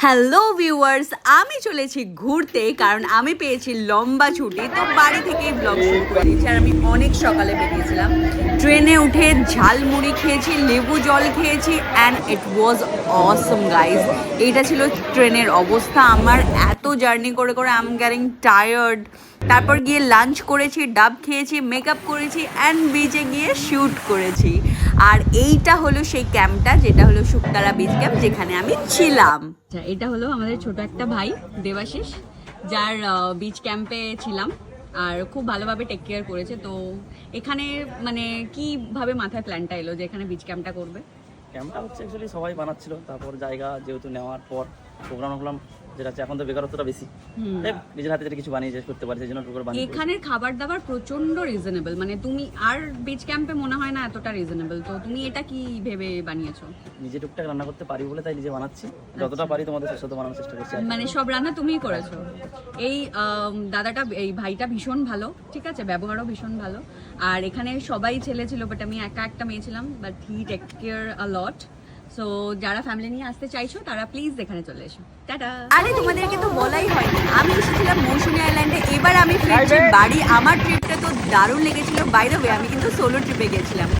Hello viewers, আমি চলেছি ঘুরতে কারণ আমি পেয়েছি লম্বা ছুটি, তো বাড়ি থেকেই ব্লগ শুরু করে দিয়েছি। আর আমি অনেক সকালে বেরিয়েছিলাম, ট্রেনে উঠে ঝালমুড়ি খেয়েছি, লেবু জল খেয়েছি, and it was Assam guys. এইটা ছিল ট্রেনের অবস্থা। আমার এত জার্নি করে করে আই এম গেটিং টায়ার্ড। তারপর গিয়ে লাঞ্চ করেছি, ডাব খেয়েছি, মেকআপ করেছি, অ্যান্ড বিচে গিয়ে শ্যুট করেছি। আর এইটা হলো সেই ক্যাম্পটা, যেটা হলো শুকতারা বিচ ক্যাম্প, যেখানে আমি ছিলাম। আচ্ছা, এটা হলো আমাদের ছোট একটা ভাই দেবাশিস, যার বিচ ক্যাম্পে ছিলাম আর খুব ভালোভাবে টেক কেয়ার করেছে। তো এখানে মানে কিভাবে মাথায় প্ল্যানটা এলো যে এখানে বিচ ক্যাম্পটা করবে? ক্যাম্পটা হচ্ছে অ্যাকচুয়ালি সবাই বানাচ্ছিল, তারপর জায়গা যেহেতু নেওয়ার পর প্রোগ্রাম করলাম, যেটা হচ্ছে এখন তো বেকারত্বটা বেশি, নিজের হাতে যেটা কিছু বানিয়ে শেষ করতে পারি সেই জন্য টোকর বানিয়ে। এখানের খাবার দাবার প্রচন্ড রিজনেবল, মানে তুমি আর বিচ ক্যাম্পে মনে হয় না এতটা রিজনেবল। তো তুমি এটা কি ভেবে বানিয়েছো? নিজে টুকটাক রান্না করতে পারি বলে তাই নিজে বানাচ্ছি, যতটা পারি তোমাদের সুস্বাদু বানানোর চেষ্টা করছি। মানে সব রান্না তুমিই করেছো? এই দাদাটা, এই ভাইটা ভীষণ ভালো, ঠিক আছে, ব্যবহারও ভীষণ ভালো। আর এখানে সবাই ছেলে ছিল, বাট আমি একা একটা মেয়ে ছিলাম, but he take care a lot. So যারা ফ্যামিলি নিয়ে আসতে চাইছো তারা প্লিজ এখানে চলে এসো। টাটা। আরে তোমাদেরকে তো বলাই হয়নি, আমি এসেছিলাম মৌসুমী আইল্যান্ডে, এবার আমি ফিরছি বাড়ি। আমার ট্রিপটা তো দারুণ লেগেছিল। বাই দ্য ওয়ে, আমি কিন্তু সোলো ট্রিপে গেছিলাম।